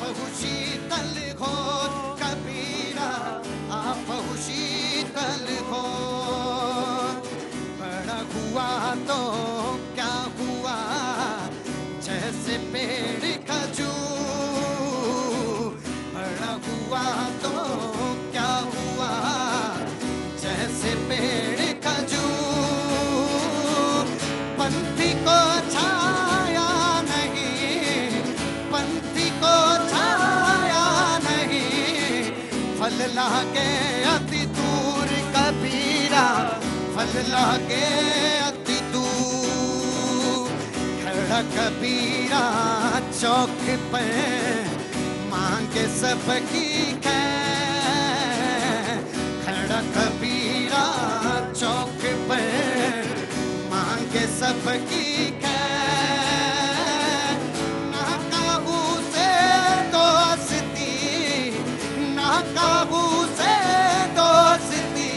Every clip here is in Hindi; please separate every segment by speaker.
Speaker 1: बहु शीतल हो कबीरा, आप बहु शीतल हो। बड़ा हुआ तो क्या हुआ, जैसे पेड़ खजूर। बड़ा हुआ तो क्या हुआ, जैसे पेड़ खजूर। पंथी को छाया नहीं, पंथी को छाया नहीं, फल लागे अति दूर कबीरा, फल लागे अति दूर। खड़ा कबीरा चौक पे मांगे सबकी खैर। खड़ा कबीरा चौक पे मांगे सबकी खैर। ना काबू से दोस्ती, ना काबू से दोस्ती,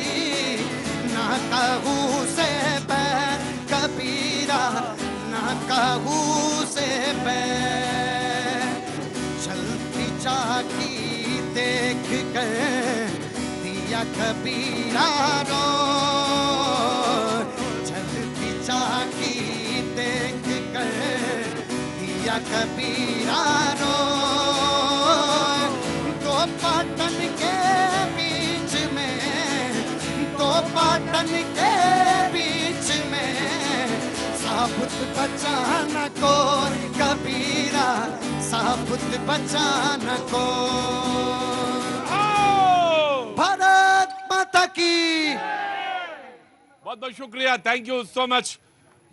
Speaker 1: ना काबू से बैर कबीरा, ना काबू से बैर। चलती चाकी देख कर दिया कबीरा रो, चलती चाकी देख कर दिया कबीरा रो। दो पाटन के बीच में, दो पाटन के बीच में, साबुत बचा न कोई कबीरा, साबुत बचा न कोई। भारत माता की।
Speaker 2: बहुत बहुत शुक्रिया, थैंक यू सो मच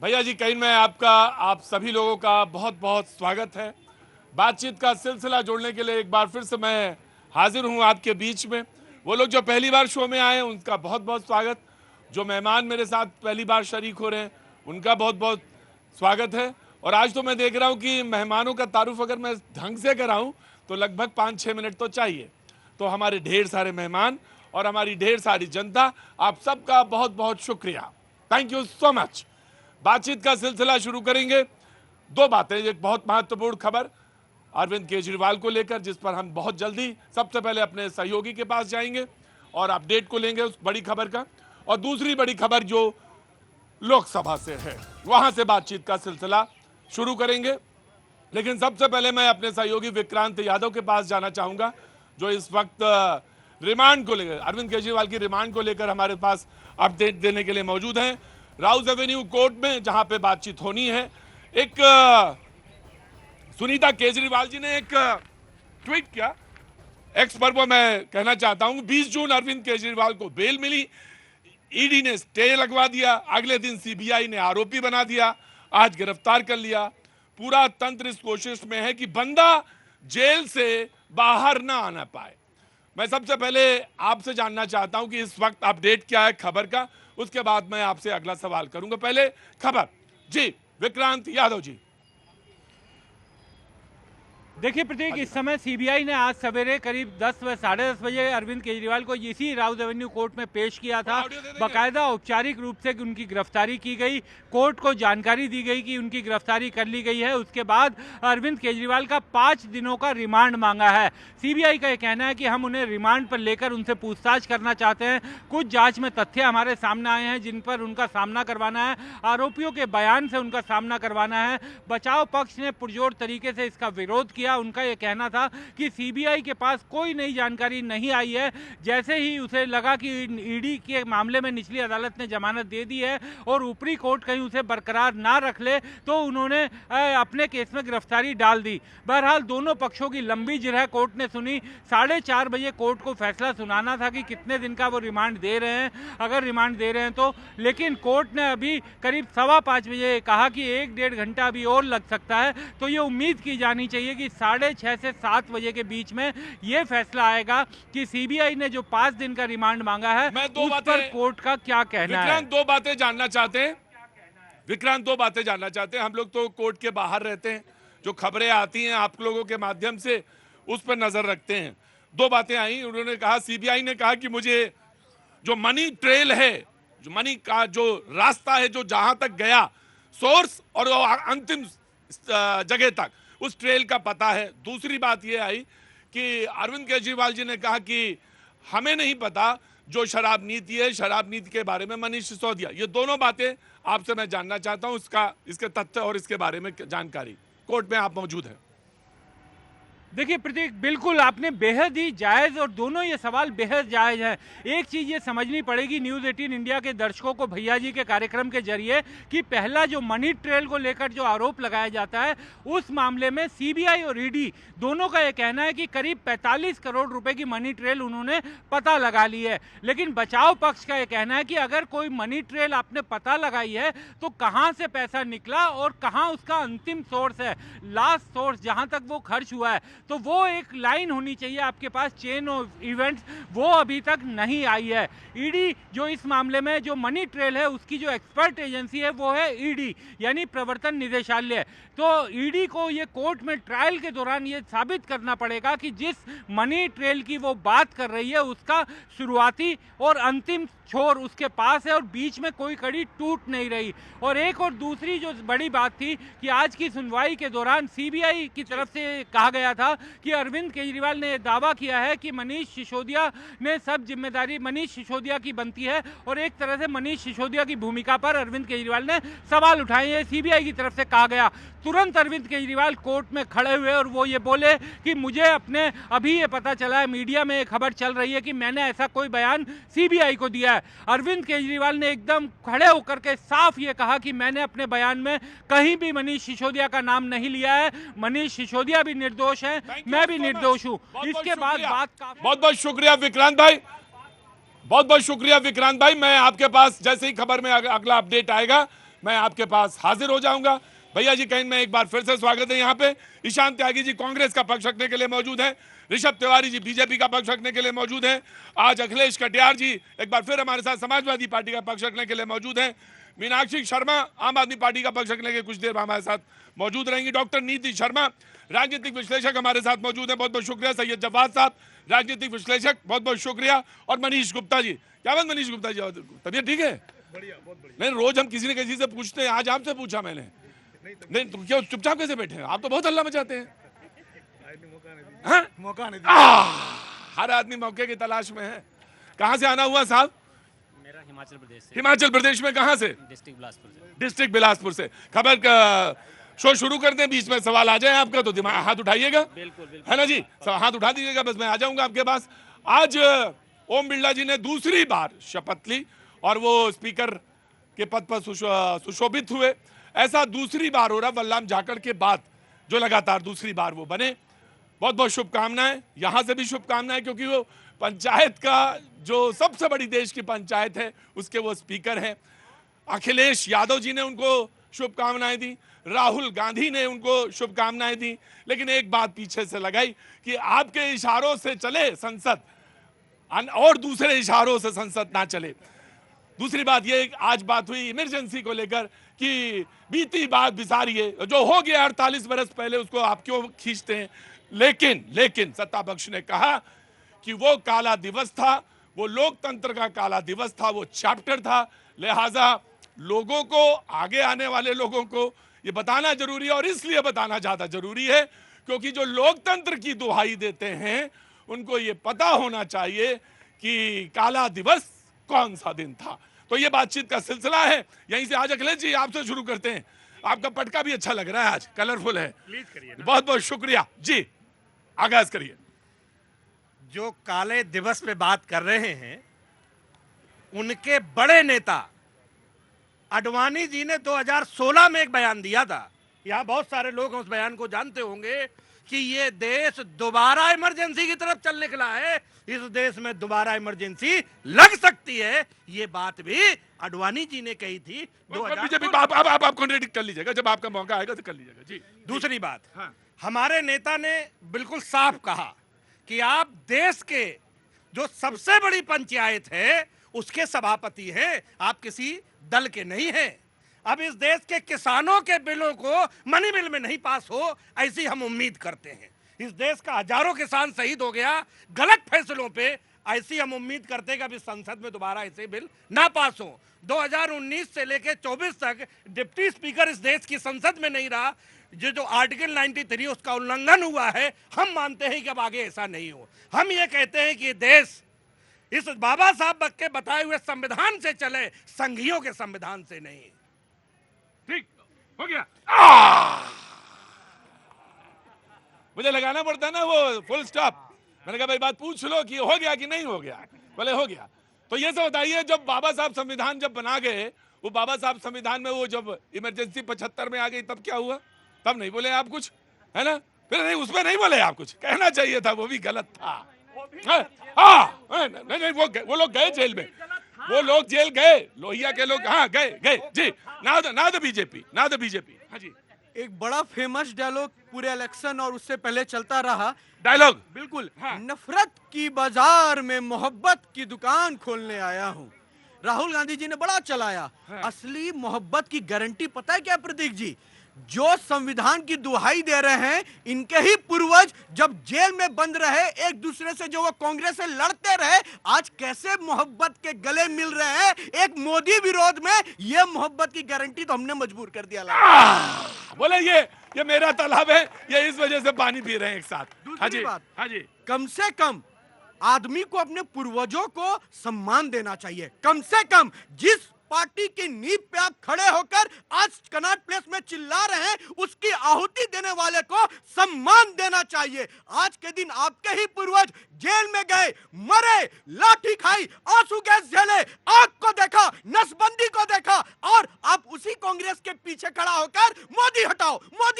Speaker 2: भैया जी। कहीं में आपका, आप सभी लोगों का बहुत बहुत स्वागत है। बातचीत का सिलसिला जोड़ने के लिए एक बार फिर से मैं हाजिर हूं आपके बीच में। वो लोग जो पहली बार शो में आए हैं उनका बहुत बहुत स्वागत, जो मेहमान मेरे साथ पहली बार शरीक हो रहे हैं उनका बहुत बहुत स्वागत है। और आज तो मैं देख रहा हूं कि मेहमानों का तारुफ अगर मैं ढंग से कराऊं तो लगभग 5-6 मिनट तो चाहिए। तो हमारे ढेर सारे मेहमान और हमारी ढेर सारी जनता, आप सबका बहुत बहुत शुक्रिया, थैंक यू सो मच। बातचीत का सिलसिला शुरू करेंगे। दो बातें, एक बहुत महत्वपूर्ण खबर अरविंद केजरीवाल को लेकर, जिस पर हम बहुत जल्दी सबसे पहले अपने सहयोगी के पास जाएंगे और अपडेट को लेंगे उस बड़ी खबर का। और दूसरी बड़ी खबर जो लोकसभा से है, वहां से बातचीत का सिलसिला शुरू करेंगे। लेकिन सबसे पहले मैं अपने सहयोगी विक्रांत यादव के पास जाना चाहूंगा, जो इस वक्त रिमांड को लेकर, अरविंद केजरीवाल की रिमांड को लेकर हमारे पास अपडेट देने के लिए मौजूद हैं राउज एवेन्यू कोर्ट में, जहां पे बातचीत होनी है। एक सुनीता केजरीवाल जी ने एक ट्वीट किया, एक्स पर वो मैं कहना चाहता हूं, 20 जून अरविंद केजरीवाल को बेल मिली, ईडी ने स्टे लगवा दिया, अगले दिन सीबीआई ने आरोपी बना दिया, आज गिरफ्तार कर लिया। पूरा तंत्र इस कोशिश में है कि बंदा जेल से बाहर ना आना पाए। मैं सबसे पहले आपसे जानना चाहता हूं कि इस वक्त अपडेट क्या है खबर का, उसके बाद मैं आपसे अगला सवाल करूंगा। पहले खबर जी, विक्रांत यादव जी।
Speaker 3: देखिए प्रतीक, इस समय सीबीआई ने आज सवेरे करीब 10 व 10:30 बजे अरविंद केजरीवाल को इसी राउज एवेन्यू कोर्ट में पेश किया था। बाकायदा औपचारिक रूप से उनकी गिरफ्तारी की गई, कोर्ट को जानकारी दी गई कि उनकी गिरफ्तारी कर ली गई है। उसके बाद अरविंद केजरीवाल का 5 दिनों का रिमांड मांगा है। सीबीआई का यह कहना है कि हम उन्हें रिमांड पर लेकर उनसे पूछताछ करना चाहते हैं। कुछ जांच में तथ्य हमारे सामने आए हैं जिन पर उनका सामना करवाना है, आरोपियों के बयान से उनका सामना करवाना है। बचाव पक्ष ने पुरजोर तरीके से इसका विरोध किया। उनका यह कहना था कि सीबीआई के पास कोई नई जानकारी नहीं आई है। जैसे ही उसे लगा कि ईडी के मामले में निचली अदालत ने जमानत दे दी है और ऊपरी कोर्ट कहीं उसे बरकरार ना रख ले, तो उन्होंने अपने केस में गिरफ्तारी डाल दी। बहरहाल दोनों पक्षों की लंबी जिरह कोर्ट ने सुनी। 4:30 बजे कोर्ट को फैसला सुनाना था कि कितने दिन का वो रिमांड दे रहे हैं, अगर रिमांड दे रहे हैं तो। लेकिन कोर्ट ने अभी करीब 5:15 बजे कहा कि 1-1.5 घंटा अभी और लग सकता है। तो ये उम्मीद की जानी चाहिए कि 6:30 से 7 बजे के बीच में ये फैसला आएगा कि सीबीआई ने जो 5 दिन का रिमांड मांगा है उस पर कोर्ट का क्या कहना है।
Speaker 2: विक्रांत दो बातें जानना चाहते हैं, विक्रांत दो बातें जानना चाहते हैं। हम लोग तो कोर्ट के बाहर रहते हैं, जो खबरें आती हैं आप लोगों के माध्यम से उस पर नजर रखते हैं। दो बातें आई, उन्होंने कहा, सीबीआई ने कहा कि मुझे जो मनी ट्रेल है, जो मनी का जो रास्ता है, जो जहां तक गया सोर्स और अंतिम जगह तक, उस ट्रेल का पता है। दूसरी बात यह आई कि अरविंद केजरीवाल जी ने कहा कि हमें नहीं पता जो शराब नीति है, शराब नीति के बारे में मनीष सिसोदिया। ये दोनों बातें आपसे मैं जानना चाहता हूं, इसके तथ्य और इसके बारे में जानकारी। कोर्ट में आप मौजूद हैं।
Speaker 3: देखिए प्रतीक, बिल्कुल आपने बेहद ही जायज़, और दोनों ये सवाल बेहद जायज़ है। एक चीज़ ये समझनी पड़ेगी न्यूज़ 18 इंडिया के दर्शकों को भैया जी के कार्यक्रम के जरिए कि पहला जो मनी ट्रेल को लेकर जो आरोप लगाया जाता है, उस मामले में सीबीआई और ईडी दोनों का ये कहना है कि करीब 45 करोड़ रुपए की मनी ट्रेल उन्होंने पता लगा ली है। लेकिन बचाव पक्ष का ये कहना है कि अगर कोई मनी ट्रेल आपने पता लगाई है तो कहाँ से पैसा निकला और कहाँ उसका अंतिम सोर्स है, लास्ट सोर्स जहाँ तक वो खर्च हुआ है, तो वो एक लाइन होनी चाहिए आपके पास, चेन ऑफ इवेंट्स, वो अभी तक नहीं आई है। ईडी जो इस मामले में जो मनी ट्रेल है उसकी जो एक्सपर्ट एजेंसी है वो है ईडी, यानी प्रवर्तन निदेशालय। तो ईडी को ये कोर्ट में ट्रायल के दौरान ये साबित करना पड़ेगा कि जिस मनी ट्रेल की वो बात कर रही है उसका शुरुआती और अंतिम छोर उसके पास है और बीच में कोई कड़ी टूट नहीं रही। और एक और दूसरी जो बड़ी बात थी कि आज की सुनवाई के दौरान सीबीआई की तरफ से कहा गया था कि अरविंद केजरीवाल ने दावा किया है कि मनीष सिसोदिया ने सब जिम्मेदारी मनीष सिसोदिया की बनती है, और एक तरह से मनीष सिसोदिया की भूमिका पर अरविंद केजरीवाल ने सवाल उठाए हैं, सीबीआई की तरफ से कहा गया। तुरंत अरविंद केजरीवाल कोर्ट में खड़े हुए और वो ये बोले कि मुझे अपने अभी ये पता चला है, मीडिया में एक खबर चल रही है कि मैंने ऐसा कोई बयान सीबीआई को दिया है। अरविंद केजरीवाल ने एकदम खड़े होकर के साफ ये कहा कि मैंने अपने बयान में कहीं भी मनीष सिसोदिया का नाम नहीं लिया है, मनीष सिसोदिया भी निर्दोष है, मैं भी निर्दोष हूँ। इसके बाद बात
Speaker 2: बहुत बहुत शुक्रिया विक्रांत भाई, बहुत बहुत शुक्रिया विक्रांत भाई। मैं आपके पास जैसे ही खबर में अगला अपडेट आएगा मैं आपके पास हाजिर हो जाऊंगा। भैया जी कहीं में एक बार फिर से स्वागत है। यहाँ पे ईशान त्यागी जी कांग्रेस का पक्ष रखने के लिए मौजूद हैं, ऋषभ तिवारी जी बीजेपी का पक्ष रखने के लिए मौजूद हैं, आज अखिलेश कटियार जी एक बार फिर हमारे साथ समाजवादी पार्टी का पक्ष रखने के लिए मौजूद हैं, मीनाक्षी शर्मा आम आदमी पार्टी का पक्ष रखने के कुछ देर हमारे साथ मौजूद रहेंगी, डॉक्टर नीति शर्मा राजनीतिक विश्लेषक हमारे साथ मौजूद है, बहुत बहुत शुक्रिया, सैयद जवाद साहब राजनीतिक विश्लेषक बहुत बहुत शुक्रिया, और मनीष गुप्ता जी। क्या बात मनीष गुप्ता जी, तबीयत ठीक है? बढ़िया, बहुत बढ़िया। नहीं, रोज हम किसी न किसी से पूछते हैं, आज आपसे पूछा मैंने। नहीं तो क्यों चुपचाप कैसे बैठे हैं? आप तो बहुत हल्ला मचाते हैं। मौका नहीं दिया। हर आदमी मौके की तलाश में है। कहाँ से आना हुआ साहब?
Speaker 4: मेरा हिमाचल प्रदेश से।
Speaker 2: हिमाचल प्रदेश में कहाँ से?
Speaker 4: डिस्ट्रिक्ट बिलासपुर से।
Speaker 2: डिस्ट्रिक्ट बिलासपुर से। खबर का शो शुरू कर दें, बीच में सवाल आ जाए आपका तो दिमाग हाथ उठाइएगा,
Speaker 4: बिल्कुल
Speaker 2: है ना जी, हाथ उठा दीजिएगा, बस मैं आ जाऊंगा आपके पास। आज ओम बिरला जी ने दूसरी बार शपथ ली और वो स्पीकर के पद पर सुशोभित हुए। ऐसा दूसरी बार हो रहा बलराम जाखड़ के बाद, जो लगातार दूसरी बार वो बने। बहुत बहुत शुभकामनाएं, यहां से भी शुभकामनाएं, क्योंकि वो पंचायत का जो सबसे बड़ी देश की पंचायत है उसके वो स्पीकर हैं। अखिलेश यादव जी ने उनको शुभकामनाएं दी, राहुल गांधी ने उनको शुभकामनाएं दी, लेकिन एक बात पीछे से लगाई कि आपके इशारों से चले संसद और दूसरे इशारों से संसद ना चले। दूसरी बात ये, आज बात हुई इमरजेंसी को लेकर कि बीती बात बिसारिए, जो हो गया 48 बरस पहले उसको आप क्यों खींचते हैं। लेकिन सत्ता पक्ष ने कहा कि वो काला दिवस था, वो लोकतंत्र का काला दिवस था, वो चैप्टर था, लिहाजा लोगों को, आगे आने वाले लोगों को ये बताना जरूरी है। और इसलिए बताना ज्यादा जरूरी है क्योंकि जो लोकतंत्र की दुहाई देते हैं उनको ये पता होना चाहिए कि काला दिवस कौन सा दिन था। तो ये बातचीत का सिलसिला है, यहीं से आज अखिलेश जी आपसे शुरू करते हैं। आपका पटका भी अच्छा लग रहा है, आज कलरफुल है, बहुत बहुत शुक्रिया जी, आगाज करिए।
Speaker 5: जो काले दिवस पे बात कर रहे हैं उनके बड़े नेता आडवाणी जी ने 2016 में एक बयान दिया था, यहाँ बहुत सारे लोग उस बयान को जानते होंगे, कि ये देश दोबारा इमरजेंसी की तरफ चल निकला है, इस देश में दोबारा इमरजेंसी लग सकती है। ये बात भी आडवाणी जी ने कही थी।
Speaker 2: आप कॉन्ट्रडिक्ट कर लीजिएगा, जब आपका मौका आएगा तो कर लीजिएगा जी।
Speaker 5: दूसरी बात, हमारे नेता ने बिल्कुल साफ कहा कि आप देश के जो सबसे बड़ी पंचायत है उसके सभापति हैं, आप किसी दल के नहीं हैं। अब इस देश के किसानों के बिलों को मनी बिल में नहीं पास हो, ऐसी हम उम्मीद करते हैं। इस देश का हजारों किसान शहीद हो गया गलत फैसलों पे, ऐसी हम उम्मीद करते हैं कि अभी संसद में दोबारा ऐसे बिल ना पास हो। 2019 से लेकर 24 तक डिप्टी स्पीकर इस देश की संसद में नहीं रहा। जो आर्टिकल 93 उसका उल्लंघन हुआ है, हम मानते हैं कि अब आगे ऐसा नहीं हो। हम ये कहते हैं कि देश इस बाबा साहब के बताए हुए संविधान से चले, संघियों के संविधान से नहीं।
Speaker 2: ठीक हो गया। मुझे लगाना पड़ता है ना वो फुल स्टॉप। मैंने कहा भाई बात पूछ लो कि हो गया कि नहीं हो गया। बोले हो गया। तो ये सब बताइए, जब बाबा साहब संविधान जब बना गए, वो बाबा साहब संविधान में वो जब इमरजेंसी 75 में आ गई, तब क्या हुआ? तब नहीं बोले आप कुछ, है ना? फिर नहीं, उसमें नहीं बोले आप कुछ, कहना चाहिए था, वो भी गलत था। हाँ नहीं, वो लोग गए जेल में, वो लोग जेल गए, लोहिया के लोग, हाँ गए जी। ना द बीजेपी। हाँ जी,
Speaker 1: एक बड़ा फेमस डायलॉग पूरे इलेक्शन और उससे पहले चलता रहा
Speaker 2: डायलॉग
Speaker 1: बिल्कुल,
Speaker 2: हाँ।
Speaker 1: नफरत की बाजार में मोहब्बत की दुकान खोलने आया हूँ। राहुल गांधी जी ने बड़ा चलाया।
Speaker 2: हाँ।
Speaker 1: असली मोहब्बत की गारंटी पता है क्या प्रतीक जी? जो संविधान की दुहाई दे रहे हैं, इनके ही पूर्वज जब जेल में बंद रहे, एक दूसरे से जो वो कांग्रेस से लड़ते रहे, आज कैसे मोहब्बत के गले मिल रहे हैं एक मोदी विरोध में। ये मोहब्बत की गारंटी तो हमने मजबूर कर दिया।
Speaker 2: बोले ये मेरा तालाब है, ये इस वजह से पानी पी रहे हैं एक साथ। हाँ जी,
Speaker 1: बात,
Speaker 2: हाँ जी,
Speaker 1: कम से कम आदमी को अपने पूर्वजों को सम्मान देना चाहिए। कम से कम जिस पार्टी की नींव पे आप खड़े होकर आज कनॉट प्लेस में चिल्ला रहे हैं, उसकी आहुति देने वाले को सम्मान देना चाहिए। आज के दिन आपके ही पूर्वज जेल में गए, मरे, लाठी खाई, आंसू गैस झेले, आग को देखा, नसबंदी को देखा, और आप उसी कांग्रेस के पीछे खड़ा होकर मोदी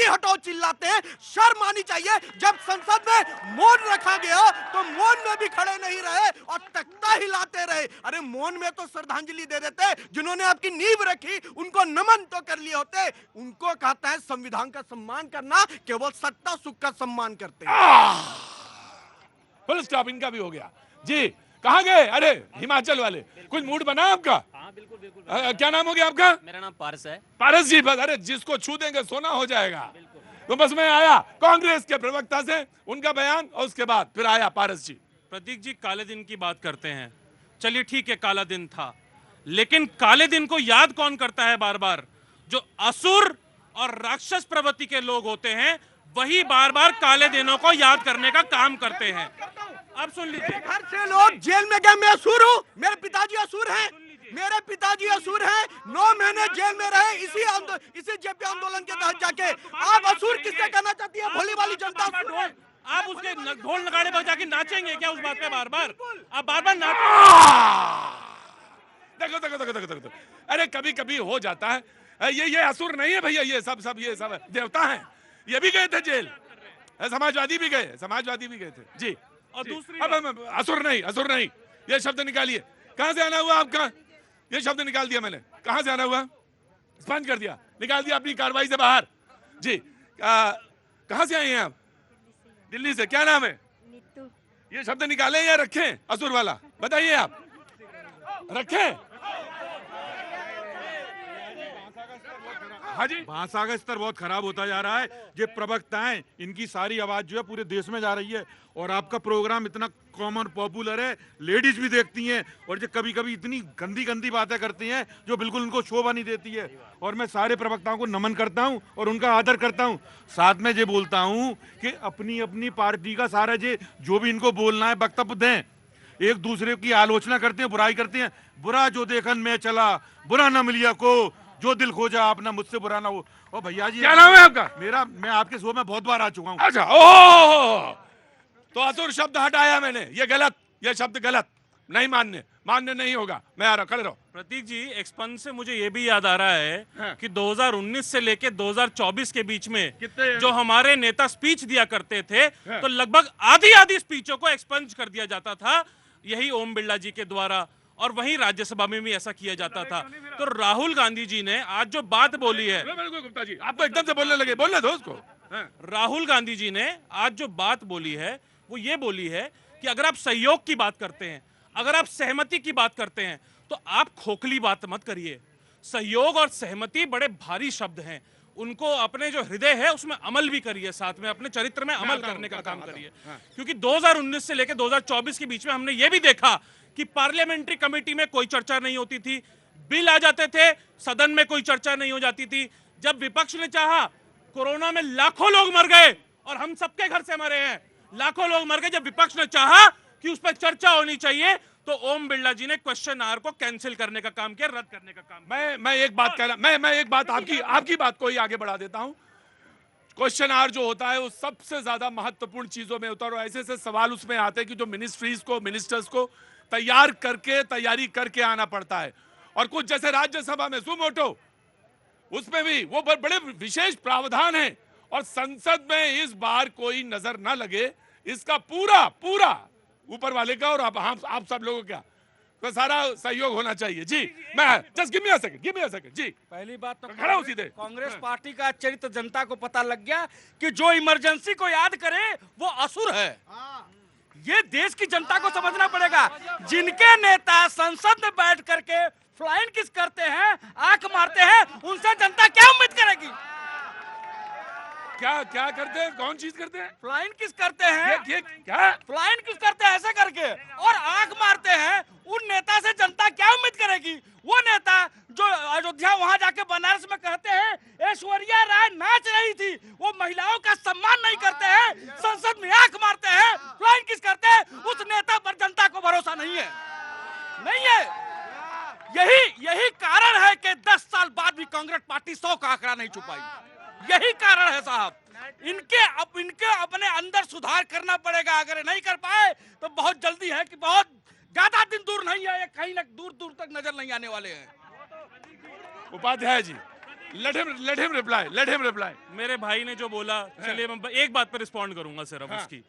Speaker 1: हटाओ चिल्लाते हैं। शर्म आनी चाहिए। जब संसद में मौन रखा गया तो मौन में भी खड़े नहीं रहे और तख्ता हिलाते रहे। अरे मौन में तो श्रद्धांजलि दे देते, जिन्होंने आपकी नींव रखी उनको नमन तो कर लिए होते। उनको कहता है संविधान का सम्मान करना, केवल सत्ता सुख का सम्मान करते हैं।
Speaker 2: फुल स्टॉप, इनका भी हो गया जी। कहाँ गए? अरे हिमाचल वाले, कुछ मूड बना आपका?
Speaker 4: हाँ बिल्कुल बिल्कुल।
Speaker 2: क्या नाम हो गया आपका?
Speaker 4: मेरा नाम पारस है।
Speaker 2: पारस जी, बस अरे जिसको छू देंगे सोना हो जाएगा। तो बस मैं आया कांग्रेस के प्रवक्ता से उनका बयान, और उसके बाद फिर आया पारस जी।
Speaker 6: प्रतीक जी, काले दिन की बात करते हैं, चलिए ठीक है, काला दिन था, लेकिन काले दिन को याद कौन करता है बार बार? जो असुर और राक्षस प्रवृत्ति के लोग होते हैं, वही बार बार काले दिनों को याद करने का काम करते हैं। अब सुन लीजिए,
Speaker 1: घर से लोग जेल में गए, मैं असुर हूँ, मेरे पिताजी असुर हैं, मेरे पिताजी असुर हैं, 9 महीने जेल में रहे इसी जेपी आंदोलन के तहत जाके। आप असुर किससे कहना चाहती है? भोली वाली जनता।
Speaker 6: आप उसके ढोल नगाड़े बजा के नाचेंगे क्या उस बात पे बार बार? आप बार बार नाच।
Speaker 2: देखो, अरे कभी कभी हो जाता है। ये असुर नहीं है भैया, ये सब ये सब देवता हैं। ये भी गए थे जेल, समाजवादी भी गए थे जी।
Speaker 6: और दूसरी
Speaker 2: अब असुर नहीं, ये शब्द निकालिए। कहां से आना हुआ आपका? ये शब्द निकाल दिया मैंने। कहां से आना हुआ? स्पंज कर दिया, निकाल दिया अपनी कार्रवाई से बाहर जी। कहां से आए हैं आप? दिल्ली से। क्या नाम है?
Speaker 7: नीतू।
Speaker 2: ये शब्द निकालें या रखें? असुर वाला बताइए आप। रखें? हाँ जी,
Speaker 8: भाषा का स्तर बहुत खराब होता जा रहा है। ये प्रवक्ताएं, इनकी सारी आवाज जो है पूरे देश में जा रही है, और आपका प्रोग्राम इतना कॉमन पॉपुलर है, लेडीज भी देखती हैं, और जो कभी कभी इतनी गंदी बातें करती हैं जो बिल्कुल उनको शोभा नहीं देती है। और मैं सारे प्रवक्ताओं को नमन करता हूं और उनका आदर करता हूं। साथ में ये बोलता हूं कि अपनी अपनी पार्टी का सारा जो भी इनको बोलना है वक्तव्य दें। एक दूसरे की आलोचना करते हैं, बुराई करते हैं। बुरा जो देखन में चला, बुरा न मिलिया को, जो दिल खोजा आपना, मुझसे बुरा ना हो। ओ भैया जी,
Speaker 2: क्या नाम है आपका?
Speaker 8: मैं आपके शो में बहुत बार आ चुका हूँ।
Speaker 2: अच्छा, ओह, तो असुर शब्द हटाया मैंने। ये शब्द गलत, नहीं मान्य नहीं होगा। मैं आ रहा, खड़े रहो।
Speaker 6: प्रतीक जी, एक्सपंज से मुझे ये भी याद आ रहा है
Speaker 2: हाँ।
Speaker 6: कि 2019 से लेके 2024 के बीच में
Speaker 2: कितने
Speaker 6: जो हमारे नेता स्पीच दिया करते थे,
Speaker 2: हाँ।
Speaker 6: तो लगभग आधी स्पीचों को एक्सपंज कर दिया जाता था, यही ओम बिरला जी के द्वारा, और वहीं राज्यसभा में भी ऐसा किया जाता था। तो राहुल गांधी जी ने आज जो बात बोली है,
Speaker 2: गुप्ता जी आपको एकदम से बोलने दो उसको।
Speaker 6: राहुल गांधी जी ने आज जो बात बोली है, वो ये बोली है कि अगर आप सहयोग की बात करते हैं, अगर आप सहमति की बात करते हैं, तो आप खोखली बात मत करिए। सहयोग और सहमति बड़े भारी शब्द हैं, उनको अपने जो हृदय है उसमें अमल भी करिए, साथ में अपने चरित्र में अमल करने का काम करिए। क्योंकि 2019 से लेकर 2024 के बीच में हमने ये भी देखा कि पार्लियामेंट्री कमेटी में कोई चर्चा नहीं होती थी, बिल आ जाते थे, सदन में कोई चर्चा नहीं हो जाती थी। जब विपक्ष ने चाहा, कोरोना में लाखों लोग मर गए और हम सबके घर से मरे हैं, लाखों लोग मर गए। जब विपक्ष ने चाहा कि उस पर चर्चा होनी चाहिए तो ओम बिरला जी ने क्वेश्चन आवर को कैंसिल करने का काम किया, रद्द करने का काम किया।
Speaker 2: मैं एक बात कहना, मैं एक बात आपकी बात को ही आगे बढ़ा देता हूं। क्वेश्चन आवर जो होता है वो सबसे ज्यादा महत्वपूर्ण चीजों में होता है और ऐसे ऐसे सवाल उसमें आते हैं कि जो मिनिस्ट्रीज को, मिनिस्टर्स को तैयारी करके आना पड़ता है। और कुछ जैसे राज्यसभा में सुमोटो, उसमें भी वो बड़े विशेष प्रावधान है और संसद में इस बार कोई नजर ना लगे, इसका पूरा ऊपर वाले का और आप सब लोगों का तो सारा सहयोग होना चाहिए। जी, मैं just give me a second जी।
Speaker 5: पहली बात तो
Speaker 2: खड़ा हो सीधे।
Speaker 5: कांग्रेस पार्टी का चरित्र जनता को पता लग गया कि जो इमरजेंसी को याद करे वो असुर है। ये देश की जनता को समझना पड़ेगा। जिनके नेता संसद में बैठ करके फ्लाइंग किस करते हैं, आंख मारते हैं, उनसे जनता क्या उम्मीद करेगी?
Speaker 2: क्या करते हैं, कौन चीज करते हैं?
Speaker 5: फ्लाइंग किस करते हैं,
Speaker 2: क्या
Speaker 5: फ्लाइंग किस करते हैं ऐसे करके और आंख मारते हैं, उन नेता से जनता क्या उम्मीद करेगी? वो नेता जो अयोध्या वहां जाके बनारस में कहते हैं ऐश्वर्या राय नाच रही थी, वो महिलाओं का सम्मान नहीं करते हैं, संसद में आंख मारते हैं, फ्लाइंग किस करते हैं, उस नेता पर जनता को भरोसा नहीं है। यही कारण है कि 10 साल बाद भी कांग्रेस पार्टी 100 का आंकड़ा नहीं छुपाई। यही कारण है साहब। इनके अपने अंदर सुधार करना पड़ेगा। अगर नहीं कर पाए तो बहुत जल्दी है कि बहुत ज्यादा दिन दूर नहीं है, कहीं ना दूर तक नजर नहीं आने वाले हैं।
Speaker 2: Upadhyay ji, let him reply।
Speaker 6: मेरे भाई ने जो बोला, चलिए मैं एक बात पर रिस्पॉन्ड करूंगा सिर्फ उसकी।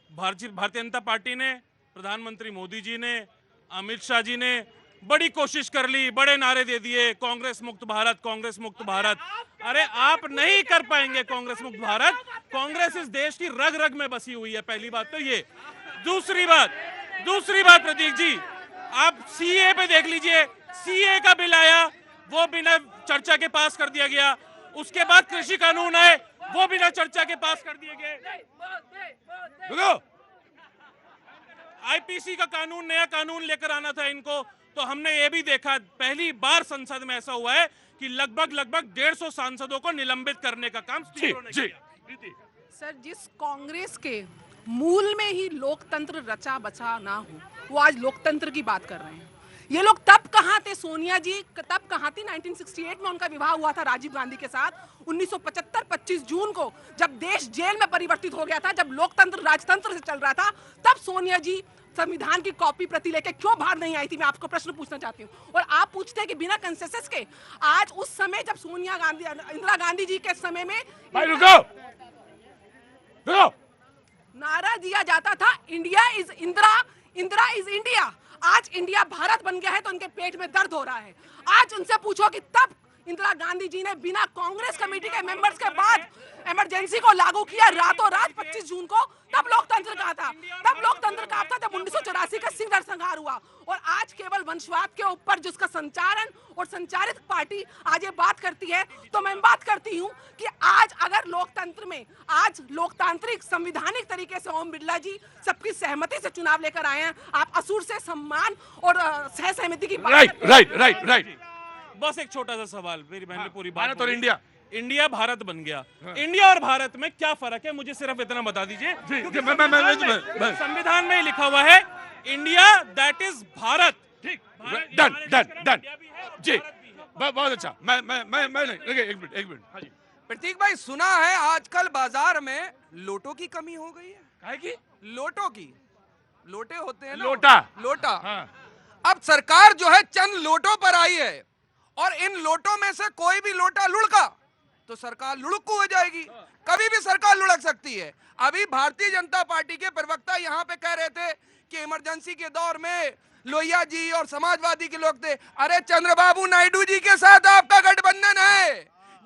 Speaker 6: भारतीय जनता पार्टी ने, प्रधानमंत्री मोदी जी ने, अमित शाह जी ने बड़ी कोशिश कर ली, बड़े नारे दे दिए, कांग्रेस मुक्त भारत, कांग्रेस मुक्त भारत। अरे आप नहीं कर पाएंगे कांग्रेस मुक्त भारत। कांग्रेस इस देश की रग रग में बसी हुई है, पहली बात तो ये। दूसरी बात प्रतीक जी, आप सीए पे देख लीजिए, सीए का बिल आया, वो बिना चर्चा के पास कर दिया गया। उसके बाद कृषि कानून आए, वो बिना चर्चा के पास कर दिए गए। आईपीसी का कानून, नया कानून लेकर आना था इनको, तो हमने ये भी देखा, पहली बार संसद में ऐसा हुआ है कि लगभग 150 सांसदों को निलंबित करने का काम स्पीकर ने किया।
Speaker 7: सर, जिस कांग्रेस के मूल में ही लोकतंत्र रचा बचा ना हो, वो आज लोकतंत्र की बात कर रहे हैं। ये लोग तब कहाँ थे, सोनिया जी तब कहाँ थी? 1968 में उनका विवाह हुआ था राजीव गांधी के साथ। 1975 25 जून को जब देश जेल में परिवर्तित हो गया था, जब लोकतंत्र राजतंत्र से चल रहा था, तब सोनिया जी संविधान की कॉपी प्रति लेके क्यों बाहर नहीं आई थी? मैं आपको प्रश्न पूछना चाहती हूँ। और आप पूछते हैं कि बिना कंसेंसस के, आज उस समय जब सोनिया गांधी, इंदिरा गांधी जी के समय में
Speaker 2: भाई रुको
Speaker 7: नारा दिया जाता था India is Indira, Indira is India. आज इंडिया भारत बन गया है तो उनके पेट में दर्द हो रहा है। आज उनसे पूछो कि तब इंदिरा गांधी जी ने बिना कांग्रेस कमेटी के मेंबर्स के बाद इमरजेंसी को लागू किया रातों रात 25 जून को, तब लोकतंत्र कहा था? तब लोकतंत्र कहा था जब 1984 का सिख नरसंहार हुआ। और आज केवल वंशवाद के ऊपर जिसका संचालन और संचारित पार्टी आज ये बात करती है, तो मैं बात करती हूँ कि आज अगर लोकतंत्र में आज लोकतांत्रिक संवैधानिक तरीके से ओम बिरला जी सबकी सहमति से चुनाव लेकर आए हैं, आप असुर से सम्मान और सह सहमति की बात
Speaker 2: राइट।
Speaker 6: बस एक छोटा सा सवाल, मेरी बहन ने पूरी बात
Speaker 2: भारत और
Speaker 6: इंडिया भारत बन गया। इंडिया और भारत में क्या फर्क है, मुझे सिर्फ इतना बता दीजिए। संविधान में लिखा हुआ है इंडिया दैट इज भारत।
Speaker 2: ठीक, डन जी, बहुत अच्छा। मैं एक मिनट। हाँ जी
Speaker 1: प्रतीक भाई, सुना है आजकल बाजार में लोटो की कमी हो गई है।
Speaker 2: काहे की?
Speaker 1: लोटो की, लोटे होते हैं ना, लोटा।
Speaker 2: हाँ।
Speaker 1: अब सरकार जो है चंद लोटों पर आई है और इन लोटों में से कोई भी लोटा लुढ़का तो सरकार लुढ़कू हो जाएगी। कभी भी सरकार लुढ़क सकती है। अभी भारतीय जनता पार्टी के प्रवक्ता यहाँ पे कह रहे थे कि इमरजेंसी के दौर में लोहिया जी और समाजवादी के लोग थे। अरे चंद्रबाबू नायडू जी के साथ आपका गठबंधन है,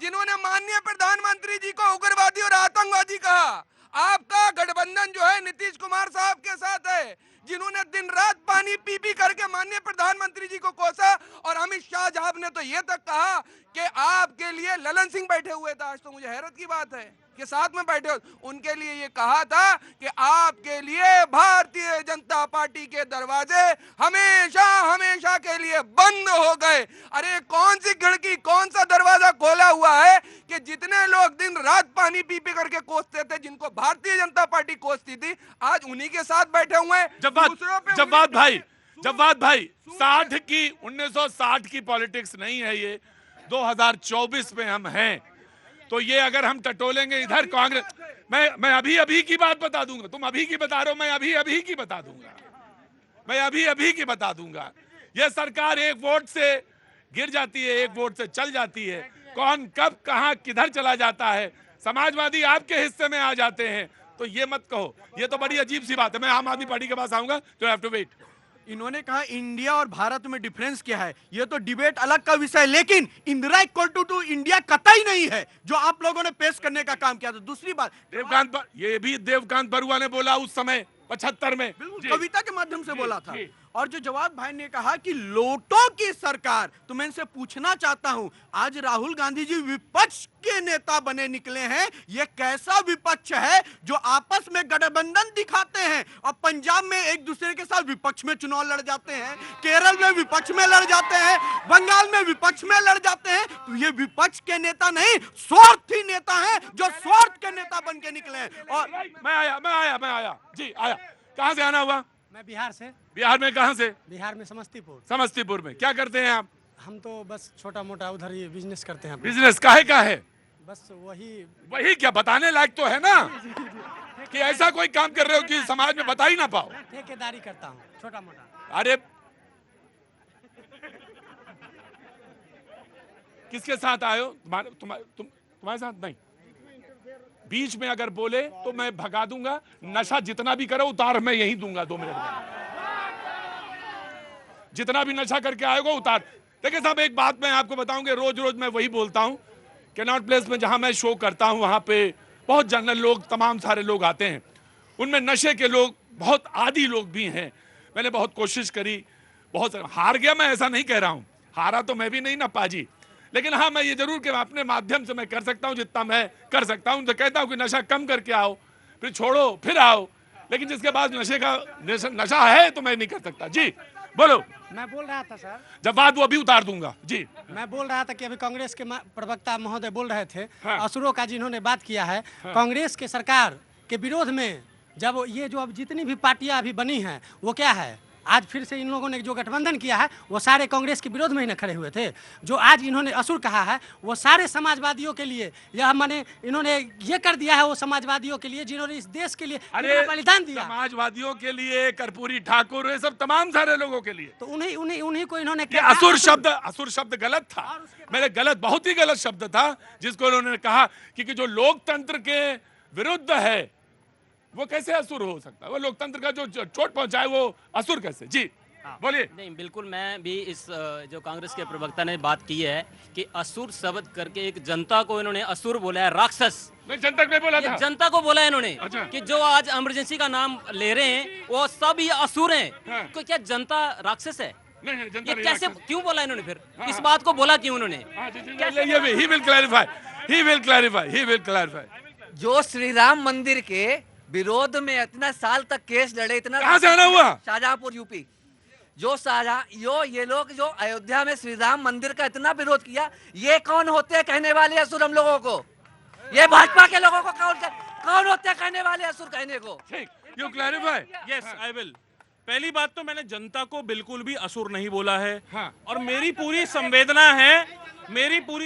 Speaker 1: जिन्होंने माननीय प्रधानमंत्री जी को उग्रवादी और आतंकवादी कहा। आपका गठबंधन जो है नीतीश कुमार साहब के साथ है, जिन्होंने दिन रात पानी पी पी करके माननीय प्रधानमंत्री जी को कोसा। और अमित शाह साहब ने तो ये तक कहा कि आपके लिए ललन सिंह बैठे हुए थे। आज तो मुझे हैरत की बात है कि साथ में बैठे उनके लिए ये कहा था कि आपके लिए भारतीय जनता पार्टी के दरवाजे हमेशा हमेशा के लिए बंद हो गए। अरे कौन सी खिड़की, कौन सा दरवाजा खोला हुआ है कि जितने लोग दिन रात पानी पी पी करके कोसते थे, जिनको भारतीय जनता पार्टी कोसती थी, आज उन्हीं के साथ बैठे हुए हैं।
Speaker 2: जब्बात भाई 1960 की पॉलिटिक्स नहीं है ये, 2024 में हम हैं। तो ये अगर हम टटोलेंगे इधर कांग्रेस, मैं अभी की बात बता दूंगा। तुम अभी की बता रहे हो, मैं अभी की बता दूंगा। मैं अभी की बता दूंगा। ये सरकार एक वोट से गिर जाती है, एक वोट से चल जाती है। कौन कब कहां किधर चला जाता है, समाजवादी आपके हिस्से में आ जाते हैं। तो ये मत कहो, ये तो बड़ी अजीब सी बात है। मैं आम आदमी पार्टी के पास आऊंगा तो हैव टू वेट।
Speaker 1: इन्होंने कहा इंडिया और भारत में डिफरेंस क्या है, ये तो डिबेट अलग का विषय है, लेकिन इंदिरा इक्वल टू इंडिया कतई नहीं है जो आप लोगों ने पेश करने का काम किया। तो दूसरी बात,
Speaker 2: ये भी देवकांत बरुआ ने बोला उस समय 75 में,
Speaker 1: कविता के माध्यम से बोला था। और जो जवाब भाई ने कहा कि लोटों की सरकार, तो मैं इनसे पूछना चाहता हूं, आज राहुल गांधी जी विपक्ष के नेता बने निकले हैं। ये कैसा विपक्ष है जो आपस में गठबंधन दिखाते हैं और पंजाब में एक दूसरे के साथ विपक्ष में चुनाव लड़ जाते हैं, केरल में विपक्ष में लड़ जाते हैं, बंगाल में विपक्ष में लड़ जाते हैं। तो ये विपक्ष के नेता नहीं, स्वार्थी नेता हैं जो स्वार्थ के नेता बन के निकले हैं। और
Speaker 2: मैं आया जी, आया। कहां से आना हुआ?
Speaker 9: मैं बिहार से।
Speaker 2: बिहार में कहां से?
Speaker 9: बिहार में समस्तीपुर।
Speaker 2: समस्तीपुर में क्या करते हैं आप?
Speaker 9: हम तो बस छोटा मोटा उधर ही बिजनेस करते हैं।
Speaker 2: बिजनेस काहे का है?
Speaker 9: बस
Speaker 2: वही क्या बताने लायक तो है ना कि ऐसा कोई काम कर रहे हो कि समाज में बता ही ना पाओ।
Speaker 9: ठेकेदारी करता हूँ छोटा मोटा।
Speaker 2: अरे किसके साथ आए हो? तुम्हारे साथ नहीं। बीच में अगर बोले तो मैं भगा दूंगा। नशा जितना भी करो उतार मैं यही दूंगा 2 मिनट में। जितना भी नशा करके आएगा उतार। देखिए साहब, एक बात मैं आपको बताऊंगा, रोज रोज मैं वही बोलता हूं। कैनॉट प्लेस में जहां मैं शो करता हूं वहां पे बहुत जनरल लोग, तमाम सारे लोग आते हैं। उनमें नशे के लोग, बहुत आदी लोग भी हैं। मैंने बहुत कोशिश करी, बहुत हार गया। मैं ऐसा नहीं कह रहा हूं, हारा तो मैं भी नहीं ना पाजी, लेकिन हाँ मैं ये जरूर कि अपने माध्यम से मैं कर सकता हूं जितना मैं कर सकता हूं। तो कहता हूं कि नशा कम करके आओ, फिर छोड़ो, फिर आओ। लेकिन जिसके बाद नशा है तो मैं नहीं कर सकता। जी बोलो।
Speaker 9: मैं बोल रहा था सर,
Speaker 2: जब बात वो अभी उतार दूंगा। जी
Speaker 9: मैं बोल रहा था कि अभी कांग्रेस के प्रवक्ता महोदय बोल रहे थे,
Speaker 2: हाँ।
Speaker 9: असुरों का जिन्होंने बात किया है, हाँ। कांग्रेस के सरकार के विरोध में जब ये जो अब जितनी भी पार्टियां अभी बनी हैं वो क्या है, आज फिर से इन लोगों ने जो गठबंधन किया है वो सारे कांग्रेस के विरोध में ही न खड़े हुए थे। जो आज इन्होंने असुर कहा है वो सारे समाजवादियों के लिए, यह माने इन्होंने ये कर दिया है वो समाजवादियों के लिए जिन्होंने इस देश के लिए बलिदान दिया।
Speaker 2: समाजवादियों के लिए, कर्पूरी ठाकुर, ये सब तमाम सारे लोगों के लिए।
Speaker 9: तो उन्हीं को इन्होंने
Speaker 2: असुर शब्द गलत था। मेरे गलत, बहुत ही गलत शब्द था जिसको उन्होंने कहा कि जो लोकतंत्र के विरुद्ध है वो कैसे असुर हो सकता है? वो लोकतंत्र का जो चोट पहुंचाए वो असुर कैसे? जी बोलिए।
Speaker 4: नहीं बिल्कुल, मैं भी इस जो कांग्रेस के प्रवक्ता ने बात की है कि असुर शब्द करके एक जनता को इन्होंने असुर बोला है, राक्षस।
Speaker 2: नहीं, जनता को बोला था,
Speaker 4: जनता को बोला है इन्होंने।
Speaker 2: अच्छा।
Speaker 4: कि जो आज इमरजेंसी का नाम ले रहे हैं वो सब ये असुर हैं।
Speaker 2: हाँ।
Speaker 4: तो क्या जनता राक्षस है?
Speaker 2: नहीं, जनता
Speaker 4: ये कैसे,
Speaker 2: राक्षस।
Speaker 4: क्यों बोला इन्होंने फिर?
Speaker 2: हाँ।
Speaker 4: इस बात को बोला क्यों उन्होंने?
Speaker 2: He will clarify.
Speaker 10: जो श्री राम मंदिर के विरोध में इतना साल तक केस लड़े, इतना
Speaker 2: कहां से आना हुआ?
Speaker 10: शाहजहांपुर यूपी। ये लोग जो अयोध्या में श्री राम मंदिर का इतना विरोध किया, ये कौन होते हैं कहने वाले असुर हम लोगों को? ये भाजपा के लोगों को कौन होते हैं कहने वाले असुर कहने को?
Speaker 2: You clarify.
Speaker 6: Yes I will. पहली बात तो मैंने जनता को बिल्कुल भी असुर नहीं बोला है।
Speaker 2: हाँ।
Speaker 6: और मेरी पूरी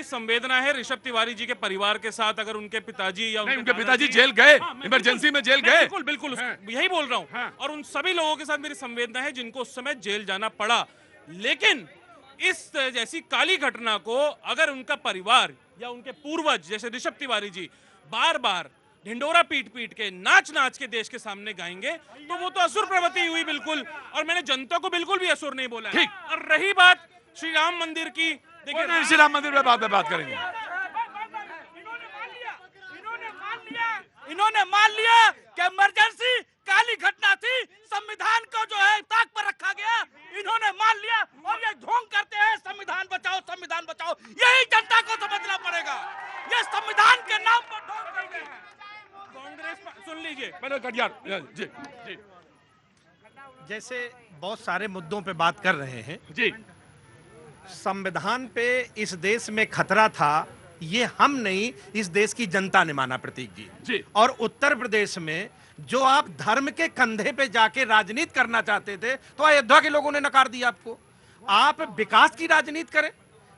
Speaker 6: संवेदना है ऋषभ तिवारी जी के परिवार के साथ। अगर उनके पिताजी या
Speaker 2: उनके पिताजी जेल गए, इमरजेंसी में जेल गए,
Speaker 6: बिल्कुल
Speaker 2: हाँ।
Speaker 6: यही बोल रहा हूँ।
Speaker 2: हाँ।
Speaker 6: और उन सभी लोगों के साथ मेरी संवेदना है जिनको उस समय जेल जाना पड़ा। लेकिन इस जैसी काली घटना को अगर उनका परिवार या उनके पूर्वज जैसे ऋषभ तिवारी जी बार बार ढिंडोरा पीट के नाच के देश के सामने गाएंगे तो वो तो असुर प्रवृत्ति हुई बिल्कुल। और मैंने जनता को बिल्कुल भी असुर नहीं बोला।
Speaker 2: ठीक।
Speaker 6: और रही बात श्री राम मंदिर की, देखिए
Speaker 2: श्री राम मंदिर में बात करेंगे।
Speaker 5: इन्होंने मान लिया कि इमरजेंसी काली घटना थी, संविधान को जो
Speaker 2: कटियार जी जी
Speaker 5: जैसे बहुत सारे मुद्दों पे बात कर रहे हैं
Speaker 2: जी।
Speaker 5: संविधान पे इस देश में खतरा था, ये हम नहीं, इस देश की जनता ने माना प्रतीक जी।
Speaker 2: जी।
Speaker 5: और उत्तर प्रदेश में जो आप धर्म के कंधे पे जाके राजनीति करना चाहते थे, तो अयोध्या के लोगों ने नकार दिया आपको। आप विकास की राजनीति करें,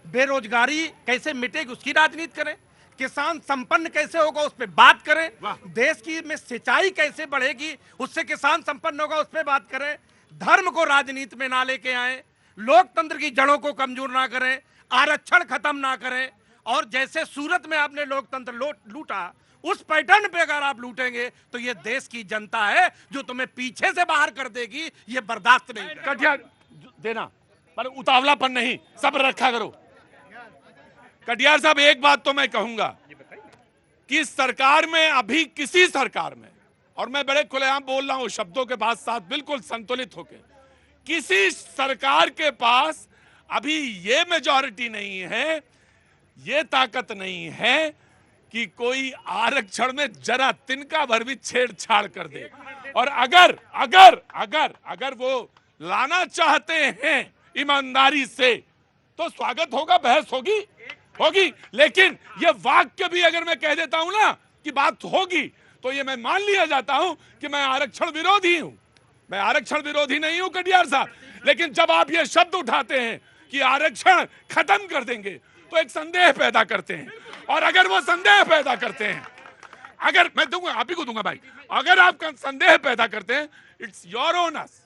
Speaker 5: बेरोजगारी कैसे मिटेगी उसकी राजनीति करें, किसान संपन्न कैसे होगा उस पर बात करें, देश की में सिंचाई कैसे बढ़ेगी उससे किसान संपन्न होगा उस पर बात करें, धर्म को राजनीति में ना लेके आए, लोकतंत्र की जड़ों को कमजोर ना करें, आरक्षण खत्म ना करें, और जैसे सूरत में आपने लोकतंत्र लूटा उस पैटर्न पे अगर आप लूटेंगे तो ये देश की जनता है जो तुम्हें पीछे से बाहर कर देगी, ये बर्दाश्त नहीं करेगी।
Speaker 2: कटियार देना पर उतावलापन नहीं, सब्र रखा करो। कटियार साहब एक बात तो मैं कहूंगा कि सरकार में अभी किसी सरकार में, और मैं बड़े खुलेआम बोल रहा हूं शब्दों के बाद साथ बिल्कुल संतुलित होकर, किसी सरकार के पास अभी ये मेजॉरिटी नहीं है, ये ताकत नहीं है कि कोई आरक्षण में जरा तिनका भर भी छेड़छाड़ कर दे। और अगर अगर अगर अगर वो लाना चाहते हैं ईमानदारी से तो स्वागत होगा, बहस होगी होगी, लेकिन ये वाक्य भी अगर मैं कह देता हूं ना कि बात होगी तो ये मैं मान लिया जाता हूं कि मैं आरक्षण विरोधी हूं। मैं आरक्षण विरोधी नहीं हूं कटियार साहब, लेकिन जब आप ये शब्द उठाते हैं कि आरक्षण खत्म कर देंगे तो एक संदेह पैदा करते हैं, और अगर वो संदेह पैदा करते हैं, अगर मैं दूंगा आप ही को दूंगा भाई, अगर आप संदेह पैदा करते हैं, इट्स योर ओनर्स,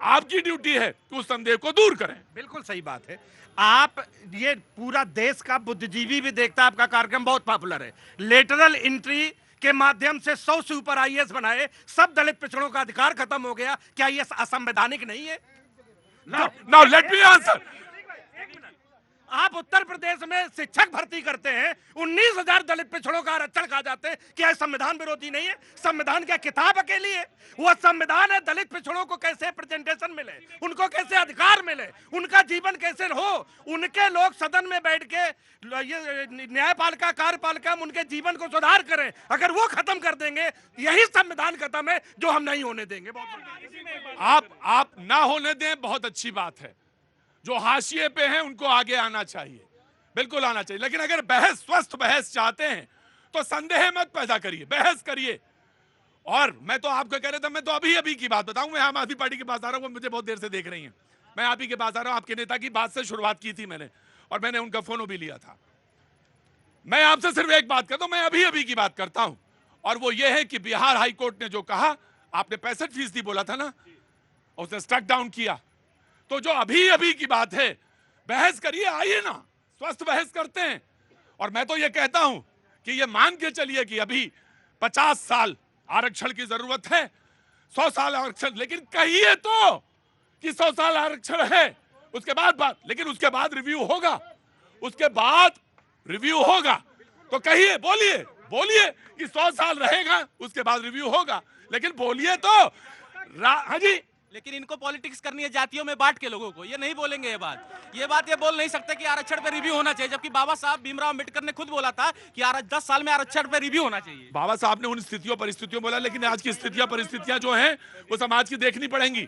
Speaker 2: आपकी ड्यूटी है कि उस संदेह को दूर करें।
Speaker 5: बिल्कुल सही बात है। आप ये पूरा देश का बुद्धिजीवी भी देखता है, आपका कार्यक्रम बहुत पॉपुलर है। लेटरल एंट्री के माध्यम से 100 से ऊपर आईएएस बनाए, सब दलित पिछड़ों का अधिकार खत्म हो गया, क्या ये असंवैधानिक नहीं है?
Speaker 2: Now let me answer.
Speaker 5: आप उत्तर प्रदेश में शिक्षक भर्ती करते हैं, 19,000 दलित पिछड़ों का आरक्षण खा जाते हैं, क्या संविधान विरोधी नहीं है? संविधान क्या किताब अकेली है? वो संविधान है दलित पिछड़ों को कैसे प्रेजेंटेशन मिले, उनको कैसे अधिकार मिले, उनका जीवन कैसे हो, उनके लोग सदन में बैठ के ये न्यायपालिका कार्यपालिका उनके जीवन को सुधार करें। अगर वो खत्म कर देंगे, यही संविधान खत्म है जो हम नहीं होने देंगे।
Speaker 2: आप ना होने दें, बहुत अच्छी बात है। जो हाशिए पे हैं उनको आगे आना चाहिए, बिल्कुल आना चाहिए, लेकिन अगर बहस, स्वस्थ बहस चाहते हैं तो संदेह मत पैदा करिए, बहस करिए। और मैं तो आपको कह रहा था, मैं तो अभी की बात बताऊं, मैं आम आदमी पार्टी के पास आ रहा हूं, वो मुझे बहुत देर से देख रही हैं, मैं आप ही के पास आ रहा हूं। आपके नेता की बात से शुरुआत की थी मैंने, और मैंने उनका फोन भी लिया था। मैं आपसे सिर्फ एक बात करता हूं, मैं अभी की बात करता हूं, और वो ये है कि बिहार हाईकोर्ट ने जो कहा, आपने 65% बोला था ना, उसने स्ट्रक डाउन किया। तो जो अभी की बात है, बहस करिए, आइए ना, स्वस्थ बहस करते हैं। और मैं तो ये कहता हूं कि ये मान के चलिए कि अभी 50 साल आरक्षण की जरूरत है, 100 साल आरक्षण, लेकिन कहिए तो कि 100 साल आरक्षण है, उसके बाद बात, लेकिन उसके बाद रिव्यू होगा, उसके बाद रिव्यू होगा। तो कहिए, बोलिए कि 100 साल रहेगा, उसके बाद रिव्यू होगा, लेकिन बोलिए तो। हाँ जी,
Speaker 11: लेकिन इनको पॉलिटिक्स करनी है जातियों में बांट के लोगों को, ये नहीं बोलेंगे ये बात ये बोल नहीं सकते कि आरक्षण पे रिव्यू होना चाहिए, जबकि बाबा साहब भीमराव अंबेडकर ने खुद बोला था कि 10 साल में आरक्षण पे रिव्यू होना चाहिए।
Speaker 2: बाबा साहब ने उन स्थितियों परिस्थितियों बोला, लेकिन आज की स्थितियां परिस्थितियां जो हैं वो समाज की देखनी पड़ेंगी,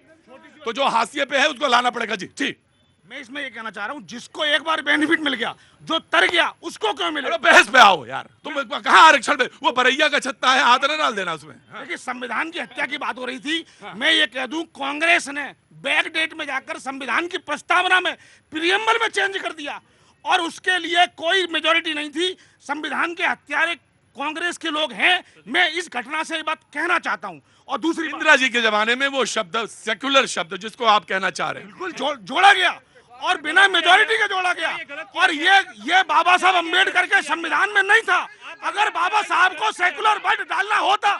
Speaker 2: तो जो हाशिए पे है उसको लाना पड़ेगा। जी ठीक,
Speaker 12: मैं इसमें ये कहना चाह रहा हूँ, जिसको एक बार बेनिफिट मिल गया, जो तर गया उसको क्यों मिले?
Speaker 2: बहस पे आओ यार, तुम कहाँ आरक्षण पे, वो बरैया का छत्ता है, हाथ न डाल देना उसमें।
Speaker 12: देखिए, संविधान की हत्या की बात हो रही थी, मैं ये कह दूं, कांग्रेस ने बैक डेट में जाकर संविधान की प्रस्तावना में प्रियम्बल में चेंज कर दिया, और उसके लिए कोई मेजोरिटी नहीं थी। संविधान के हत्यारे कांग्रेस के लोग हैं। मैं इस घटना से ये बात कहना चाहता हूँ। और दूसरी,
Speaker 2: इंदिरा जी के जमाने में वो शब्द, सेक्युलर शब्द जिसको आप कहना चाह रहे हैं,
Speaker 12: बिल्कुल जोड़ा गया, और बिना मेजोरिटी के जोड़ा गया, और ये बाबा साहब अम्बेडकर के संविधान में नहीं था। अगर बाबा साहब को सेकुलर वर्ड डालना होता,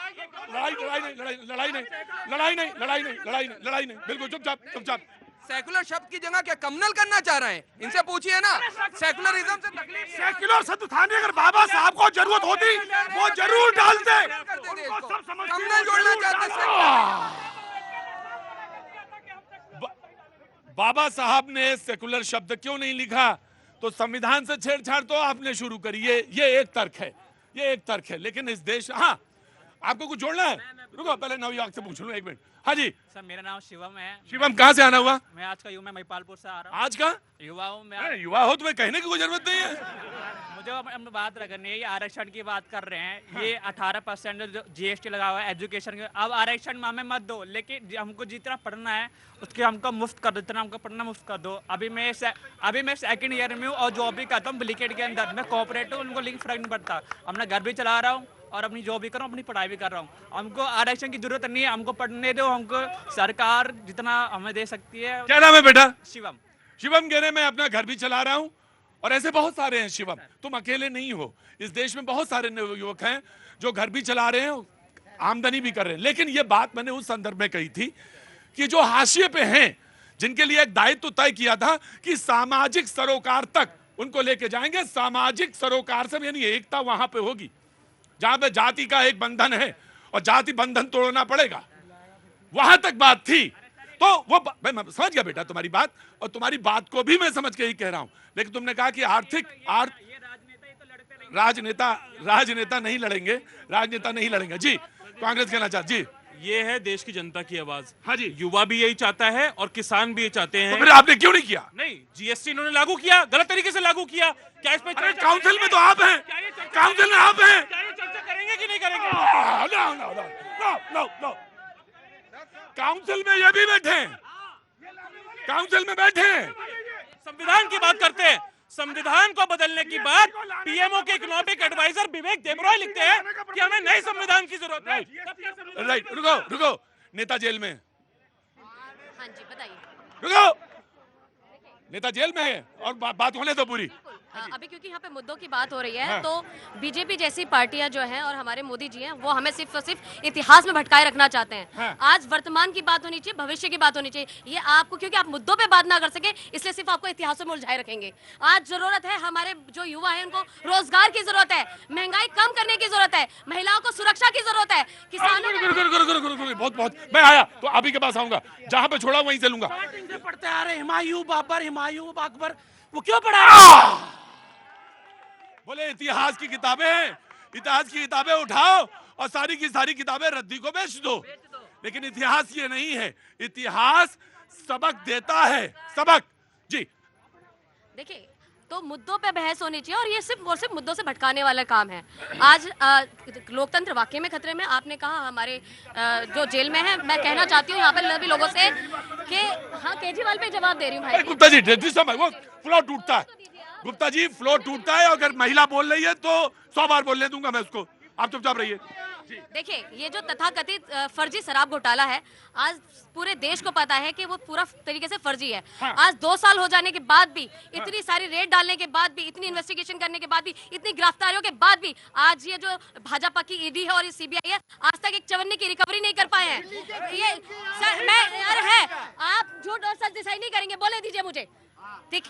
Speaker 2: लड़ाई नहीं, बिल्कुल चुपचाप।
Speaker 13: सेकुलर शब्द की जगह क्या कम्युनल करना चाह रहे हैं? इनसे पूछिए ना, सेकुलरिज्म से तकलीफ,
Speaker 12: सेकुलर शब्द था नहीं, अगर बाबा साहब को जरूरत होती वो जरूर डालते।
Speaker 13: कम्युनल जोड़ना चाहते।
Speaker 2: बाबा साहब ने सेकुलर शब्द क्यों नहीं लिखा? तो संविधान से छेड़छाड़ तो आपने शुरू करी, ये एक तर्क है, लेकिन इस देश, हाँ, आपको कुछ जोड़ना है? रुको पहले नवयुवक से पूछ लूं, एक मिनट। हाँ जी
Speaker 11: सर, मेरा नाम शिवम है।
Speaker 2: शिवम, कहाँ से आना हुआ?
Speaker 11: मैं आज का युवा, मैं महिपालपुर से आ रहा हूँ।
Speaker 2: आज का
Speaker 11: युवा हूँ मैं।
Speaker 2: अरे युवा हो, तुम्हें कहने की कोई जरूरत नहीं है।
Speaker 11: मुझे अब बात करनी है, ये आरक्षण की बात कर रहे हैं। ये 18% जो GST लगा हुआ है एजुकेशन के, अब आरक्षण हमें मत दो, लेकिन हमको जितना पढ़ना है उसके हमको मुफ्त कर दो, जितना हमको पढ़ना मुफ्त कर दो। अभी मैं सेकंड ईयर में हूँ और जॉब भी करता हूँ ब्रिकेट के अंदर। मैं कॉपरेट हूँ, उनको लिंक फर्क नहीं पड़ता। अपना घर भी चला रहा हूँ और अपनी जॉब भी कर रहा हूँ, अपनी पढ़ाई भी कर रहा हूँ। हमको आरक्षण की जरूरत नहीं है, हमको पढ़ने दो। हमको सरकार जितना हमें दे सकती है।
Speaker 2: क्या नाम है बेटा?
Speaker 11: शिवम।
Speaker 2: शिवम कह रहे मैं अपना घर भी चला रहा हूँ, और ऐसे बहुत सारे हैं शिवम, तुम अकेले नहीं हो। इस देश में बहुत सारे युवक हैं जो घर भी चला रहे हैं, आमदनी भी कर रहे हैं। लेकिन ये बात मैंने उस संदर्भ में कही थी कि जो हाशिए पे हैं, जिनके लिए एक दायित्व तय किया था कि सामाजिक सरोकार तक उनको लेके जाएंगे। सामाजिक सरोकार से यानी एकता वहां पे होगी जहां पे जाति का एक बंधन है और जाति बंधन तोड़ना पड़ेगा, वहां तक बात थी। तो वो मैं समझ गया बेटा तुम्हारी बात, और तुम्हारी बात को भी मैं समझ के ही कह रहा हूं। लेकिन तुमने कहा कि राजनेता नहीं लड़ेंगे, राजनेता नहीं लड़ेंगे। जी कांग्रेस कहना चाहती जी,
Speaker 6: ये है देश की जनता की आवाज।
Speaker 2: हाँ जी,
Speaker 6: युवा भी यही चाहता है और किसान भी ये चाहते हैं।
Speaker 2: तो फिर आपने क्यों नहीं किया?
Speaker 6: नहीं, GST इन्होंने लागू किया, गलत तरीके से लागू किया। क्या इस पे
Speaker 2: काउंसिल में तो आप हैं, काउंसिल में आप हैं।
Speaker 6: क्या ये चर्चा करेंगे कि नहीं करेंगे?
Speaker 2: नो। काउंसिल में ये भी बैठे हैं, काउंसिल में बैठे हैं।
Speaker 6: संविधान की बात करते हैं। संविधान को बदलने की बात PMO के इकोनॉमिक एडवाइजर विवेक देबरॉय लिखते हैं कि हमें नए संविधान की जरूरत है।
Speaker 2: राइट, रुको। नेता जेल में।
Speaker 14: हाँ जी बताइए।
Speaker 2: रुको, नेता जेल में है और बात होने दो पूरी।
Speaker 14: अभी क्योंकि यहाँ पे मुद्दों की बात हो रही है,
Speaker 2: हाँ।
Speaker 14: तो बीजेपी जैसी पार्टियां जो हैं और हमारे मोदी जी हैं, वो हमें सिर्फ और सिर्फ इतिहास में भटकाए रखना चाहते हैं।
Speaker 2: हाँ।
Speaker 14: आज वर्तमान की बात होनी चाहिए, भविष्य की बात होनी चाहिए। ये आपको, क्योंकि आप मुद्दों पे बात ना कर सके, इसलिए सिर्फ आपको इतिहासों में उलझाए रखेंगे। आज जरूरत है, हमारे जो युवा है उनको रोजगार की जरूरत है, महंगाई कम करने की जरूरत है, महिलाओं को सुरक्षा की जरूरत है, किसानों
Speaker 2: बहुत मैं आया तो अभी के पास आऊंगा, जहां पे छोड़ा वहीं से लूंगा।
Speaker 12: पढ़ते आ रहे हुमायूं बाबर, वो क्यों पढ़ा?
Speaker 2: बोले इतिहास की किताबें उठाओ और सारी की सारी किताबें रद्दी को बेच दो। लेकिन इतिहास ये नहीं है, इतिहास सबक देता है, सबक। जी
Speaker 14: देखिए, तो मुद्दों पे बहस होनी चाहिए, और ये सिर्फ मुद्दों से भटकाने वाला काम है। आज लोकतंत्र वाकई में खतरे में। आपने कहा हमारे जो जेल में है, मैं कहना चाहती हूँ यहाँ पर भी लोगों से कि हाँ, केजरीवाल पे जवाब दे रही हूँ भाई।
Speaker 2: गुप्ता जी, जिस समय वो फ्लो टूटता है, गुप्ता जी फ्लो टूटता है, अगर महिला बोल रही है तो 100 बार बोलने दूंगा मैं उसको। आप चुपचाप रहिए।
Speaker 14: देखिए, ये जो तथाकथित फर्जी शराब घोटाला है, आज पूरे देश को पता है कि वो पूरा तरीके से फर्जी है।
Speaker 2: हाँ।
Speaker 14: आज 2 साल हो जाने के बाद भी, इतनी सारी रेड डालने के बाद भी, इतनी इन्वेस्टिगेशन करने के बाद भी, इतनी गिरफ्तारियों के बाद भी, आज ये जो भाजपा की ईडी है और ये CBI है, आज तक एक चवन्नी की रिकवरी नहीं कर पाए हैं। ये आप झूठ और सच डिसाइड नहीं करेंगे, बोले दीजिए मुझे। ठीक,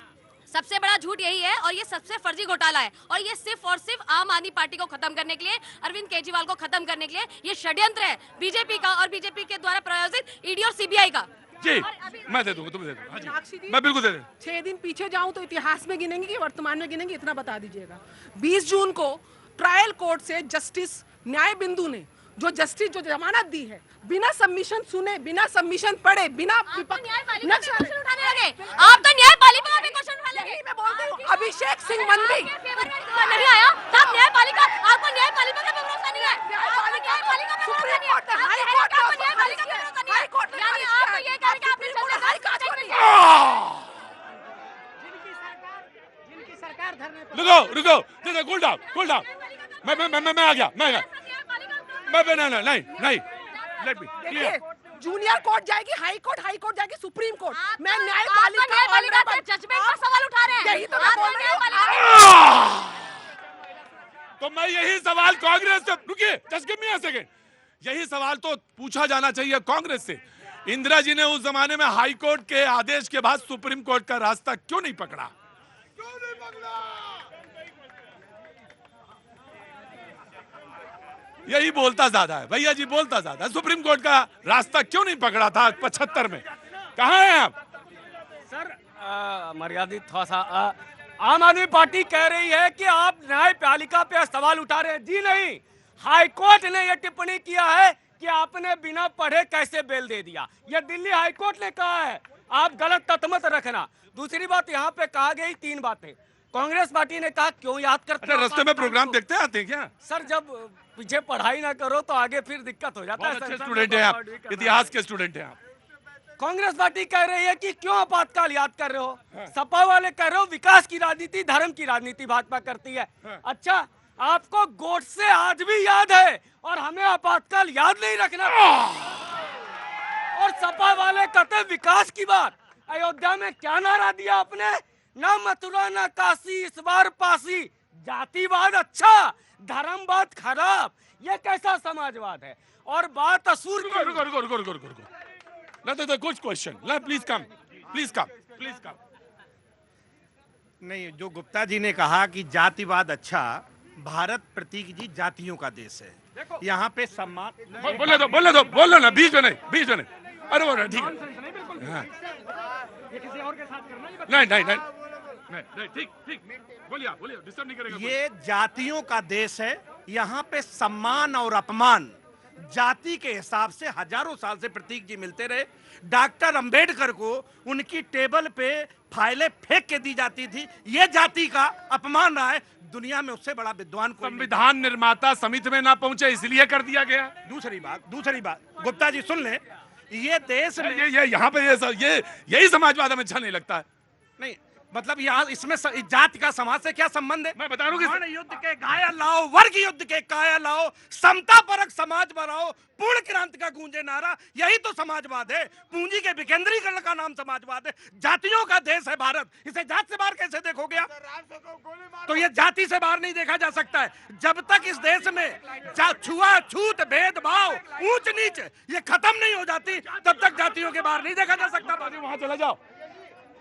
Speaker 14: सबसे बड़ा झूठ यही है और ये सबसे फर्जी घोटाला है, और ये सिर्फ और सिर्फ आम आदमी पार्टी को खत्म करने के लिए, अरविंद केजरीवाल को खत्म करने के लिए ये षड्यंत्र है बीजेपी का, और बीजेपी के द्वारा प्रायोजित ईडी और CBI का।
Speaker 2: जी मैं दे दूंगा, तुम्हें दे दूंगा। हाँ जी, मैं बिल्कुल दे दूंगा।
Speaker 7: 6 दिन पीछे जाऊं तो इतिहास में गिनेंगे कि वर्तमान में गिनेंगे, इतना बता दीजिएगा। 20 जून को ट्रायल कोर्ट से जस्टिस न्याय बिंदु ने जो जमानत दी है, बिना सबमिशन सुने, बिना सबमिशन पढ़े, बिना
Speaker 14: आप तो न्यायपालिका पे क्वेश्चन उठाने लगे।
Speaker 7: मैं बोलती हूँ, अभिषेक सिंह मंत्री
Speaker 14: नहीं आया, तब न्यायपालिका, आपको न्यायपालिका पे भरोसा नहीं है, न्यायपालिका पे भरोसा नहीं है, आपको न्यायपालिका पे भरोसा नहीं है, यानी आप ये कह रहे हैं कि आपने
Speaker 2: रुको, कूल डाउन। मैं आ गया, नहीं, let me clear.
Speaker 7: Junior court जाएगी, हाई कोर्ट जाएगी, सुप्रीम कोर्ट। मैं
Speaker 14: न्यायपालिका से जजमेंट पर सवाल उठा रहे हैं।
Speaker 7: यही तो मैं बोल रही हूं।
Speaker 2: तो मैं यही सवाल कांग्रेस से, रुकिए just give me a second, यही सवाल तो पूछा जाना चाहिए कांग्रेस से। इंदिरा जी ने उस जमाने में हाई कोर्ट के आदेश के बाद सुप्रीम कोर्ट का रास्ता क्यों नहीं पकड़ा? यही बोलता ज्यादा है भैया जी, बोलता ज्यादा है। सुप्रीम कोर्ट का रास्ता क्यों नहीं पकड़ा था 75 में? कहाँ हैं आप?
Speaker 15: सर मर्यादित थोड़ा सा, आम आदमी पार्टी कह रही है कि आप न्यायपालिका पे सवाल उठा रहे हैं। जी नहीं, हाईकोर्ट ने यह टिप्पणी किया है कि आपने बिना पढ़े कैसे बेल दे दिया। यह दिल्ली हाईकोर्ट ने कहा है, आप गलत तथ्य मत रखना। दूसरी बात यहाँ पे कहा गई 3 बातें। कांग्रेस पार्टी ने कहा क्यों याद करते हो
Speaker 2: रास्ते में प्रोग्राम देखते आते हैं क्या?
Speaker 15: सर, जब पीछे पढ़ाई ना करो तो आगे फिर दिक्कत हो जाता है।
Speaker 2: अच्छे स्टूडेंट हैं आप, इतिहास के स्टूडेंट हैं आप।
Speaker 15: कांग्रेस पार्टी कह रही है कि क्यों आपातकाल याद कर रहे हो। सपा वाले कह रहे हो विकास की राजनीति, धर्म की राजनीति भाजपा करती है। अच्छा, आपको गोडसे आज भी याद है और हमें आपातकाल याद नहीं रखना। और सपा वाले कहते विकास की बात। अयोध्या में क्या नारा दिया आपने? ना मथुरा ना काशी, इस बार पासी। जातिवाद अच्छा, धर्मवाद खराब। ये कैसा समाजवाद है? और बात असूर की।
Speaker 2: रुको। Good question. Please come.
Speaker 5: नहीं, जो गुप्ता जी ने कहा कि जातिवाद अच्छा, भारत प्रतीक जी जातियों का देश है। यहाँ पे सम्मान
Speaker 2: बोलो ना, बीच में नहीं। अरे वो ठीक है। हाँ। नहीं, ठीक। बोलिए, डिस्टर्ब नहीं करेगा।
Speaker 5: ये जातियों का देश है। यहाँ पे सम्मान और अपमान जाति के हिसाब से हजारों साल से प्रतीक जी मिलते रहे। डॉक्टर अंबेडकर को उनकी टेबल पे फाइलें फेंक के दी जाती थी। ये जाति का अपमान रहा है। दुनिया में उससे बड़ा विद्वान कोई नहीं।
Speaker 2: संविधान निर्माता समिति में ना पहुंचे इसलिए कर दिया गया।
Speaker 5: दूसरी बात गुप्ता जी सुन ले, ये देश में
Speaker 2: ये यहाँ पे यही समाजवाद हमें अच्छा नहीं लगता है।
Speaker 5: नहीं, मतलब यहाँ इसमें जाति का समाज से क्या संबंध है?
Speaker 2: मैं बता रहा हूँ,
Speaker 5: युद्ध के गाया लाओ, वर्ग युद्ध के काया लाओ, समता परक समाज बनाओ, पूर्ण क्रांति का गूंजे नारा। यही तो समाजवाद है। पूंजी के विकेंद्रीकरण का नाम समाजवाद है। जातियों का देश है भारत। इसे जात से बाहर कैसे देखोगे आप? तो ये जाति से बाहर नहीं देखा जा सकता है। जब तक इस देश में छुआछूत, भेदभाव, ऊंच नीच ये खत्म नहीं हो जाती, तब तक जातियों के बाहर नहीं देखा जा सकता।
Speaker 2: वहां चले जाओ,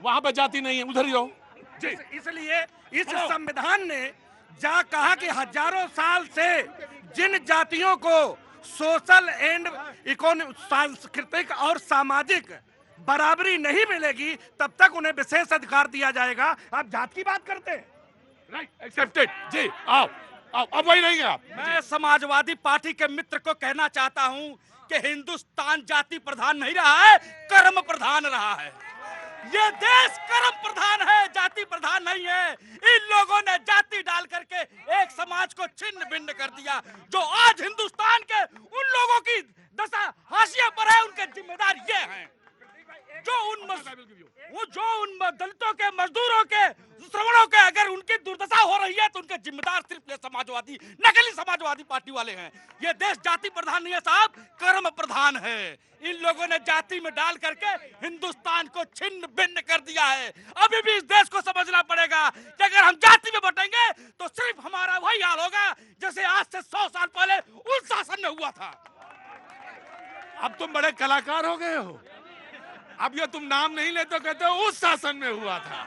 Speaker 2: वहां पर जाति नहीं है, उधर ही रहो।
Speaker 5: इसलिए इस संविधान ने कहा कि हजारों साल से जिन जातियों को सोशल एंड इकोनॉमिक, सांस्कृतिक और सामाजिक बराबरी नहीं मिलेगी, तब तक उन्हें विशेष अधिकार दिया जाएगा। आप जात की बात करते हैं?
Speaker 2: Right, accepted. जी, आओ, अब वही नहीं है आप।
Speaker 12: मैं समाजवादी पार्टी के मित्र को कहना चाहता हूं कि हिंदुस्तान जाति प्रधान नहीं रहा है, कर्म प्रधान रहा है। ये देश कर्म प्रधान है, जाति प्रधान नहीं है। इन लोगों ने जाति डाल करके एक समाज को छिन्न भिन्न कर दिया। जो आज हिंदुस्तान के उन लोगों की दशा हाशिए पर है, उनके जिम्मेदार ये हैं। जो उन दलितों के, मजदूरों के, श्रमणों के अगर उनकी दुर्दशा हो रही है, तो उनके जिम्मेदार सिर्फ ये समाजवादी, नकली समाजवादी पार्टी वाले हैं। ये देश जाति प्रधान नहीं है साहब, कर्म प्रधान है। इन लोगों ने जाति में डाल करके हिंदुस्तान को छिन्न भिन्न कर दिया है। अभी भी इस देश को समझना पड़ेगा कि अगर हम जाति में बटेंगे तो सिर्फ हमारा वही हाल होगा जैसे आज से 100 साल पहले उस शासन में हुआ था।
Speaker 2: अब तुम बड़े कलाकार हो गए हो। अब ये तुम नाम नहीं लेते, कहते हो उस शासन में हुआ था।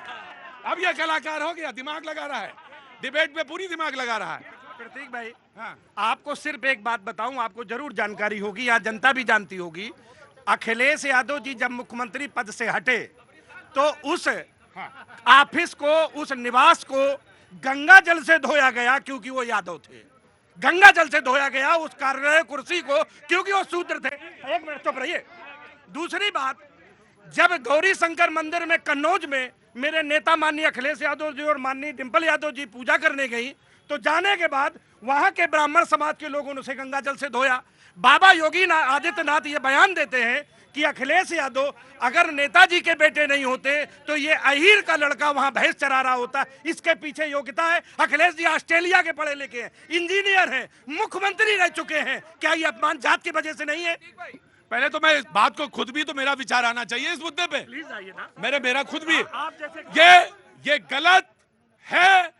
Speaker 2: अब ये कलाकार हो गया, दिमाग लगा रहा है, डिबेट में पूरी दिमाग लगा रहा है।
Speaker 5: प्रतीक भाई, आपको सिर्फ एक बात बताऊं, आपको जरूर जानकारी होगी या जनता भी जानती होगी। अखिलेश यादव जी जब मुख्यमंत्री पद से हटे तो उस ऑफिस को, उस निवास को गंगा जल से धोया गया, क्योंकि वो यादव थे। गंगा जल से धोया गया उस कार्यालय कुर्सी को, क्योंकि वो शूद्र थे। एक मिनट चुप रहिए। दूसरी बात, जब गौरी शंकर मंदिर में कन्नौज में मेरे नेता माननीय अखिलेश यादव जी और माननीय डिंपल यादव जी पूजा करने गई, तो जाने के बाद वहां के ब्राह्मण समाज के लोगों ने उसे गंगा जल से धोया। बाबा योगी आदित्यनाथ ये बयान देते हैं कि अखिलेश यादव अगर नेताजी के बेटे नहीं होते तो ये अहीर का लड़का वहां भैंस चरा रहा होता। इसके पीछे योग्यता है। अखिलेश जी ऑस्ट्रेलिया के पढ़े लिखे हैं, इंजीनियर हैं, मुख्यमंत्री रह चुके हैं। क्या ये अपमान जात की वजह से नहीं है?
Speaker 2: पहले तो मैं इस बात को खुद भी तो मेरा विचार आना चाहिए इस मुद्दे पे।
Speaker 5: प्लीज आइए ना।
Speaker 2: मेरा खुद भी
Speaker 5: आप जैसे
Speaker 2: ये गलत है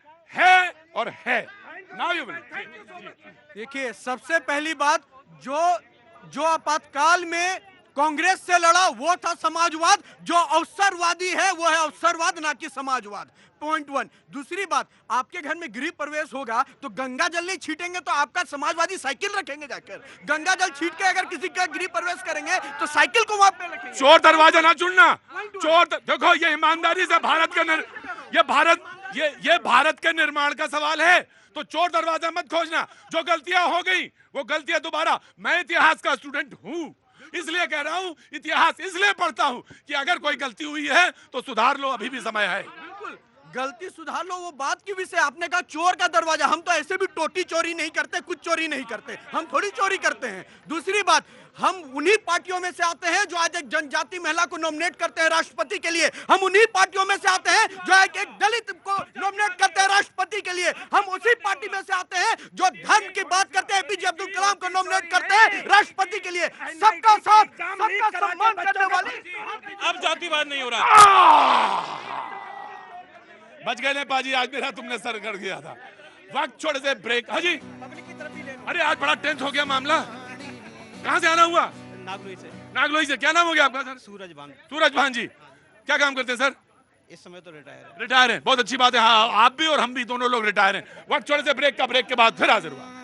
Speaker 2: और है। नाउ यू
Speaker 1: देखिए, सबसे पहली बात, जो आपातकाल में कांग्रेस से लड़ा वो था समाजवाद। जो अवसरवादी है वो है अवसरवाद, ना कि समाजवाद। पॉइंट 1। दूसरी बात, आपके घर में गृह प्रवेश होगा तो गंगा जल नहीं छीटेंगे तो आपका समाजवादी साइकिल रखेंगे जाकर। गंगा जल छीट के अगर किसी का गृह प्रवेश करेंगे तो साइकिल को वहां पे रखेंगे।
Speaker 2: चोर दरवाजा ना चुनना। देखो, ये ईमानदारी से भारत के ये भारत के निर्माण का सवाल है। तो चोर दरवाजा मत खोजना। जो गलतियां हो गई वो गलतियां दोबारा, मैं इतिहास का स्टूडेंट हूं, इसलिए कह रहा हूं, इतिहास इसलिए पढ़ता हूं कि अगर कोई गलती हुई है तो सुधार लो, अभी भी समय है।
Speaker 1: बिल्कुल, गलती सुधार लो, वो बात की विषय। आपने कहा चोर का दरवाजा, हम तो ऐसे भी टोटी चोरी नहीं करते, कुछ चोरी नहीं करते, हम थोड़ी चोरी करते हैं। दूसरी बात, हम उन्हीं पार्टियों में से आते हैं जो आज एक जनजाति महिला को नॉमिनेट करते हैं राष्ट्रपति के लिए। हम उन्हीं पार्टियों में से आते हैं जो एक दलित को नॉमिनेट करते हैं राष्ट्रपति के लिए। हम उसी पार्टी में से आते हैं जो धर्म की बात करते हैं, एपीजे अब्दुल कलाम को नॉमिनेट करते हैं राष्ट्रपति के लिए। सबका साथ, सबका सम्मान करने वाले।
Speaker 6: अब जातिवाद नहीं हो रहा।
Speaker 2: बच गए पाजी, आज मेरा तुमने सर कर दिया था। वक्त छोड़ से ब्रेक। हाँ जी, अरे आज बड़ा टेंस हो गया मामला। कहाँ से आना हुआ?
Speaker 16: नागलोई से।
Speaker 2: नागलोई से। क्या नाम हो गया आपका सर?
Speaker 16: सूरज भान।
Speaker 2: सूरज भान जी, क्या काम करते हैं सर?
Speaker 16: इस समय तो रिटायर है।
Speaker 2: रिटायर हैं, बहुत अच्छी बात है। हाँ, आप भी और हम भी दोनों लोग रिटायर हैं। वक्त छोड़ से ब्रेक का, ब्रेक के बाद फिर हाजिर हुआ।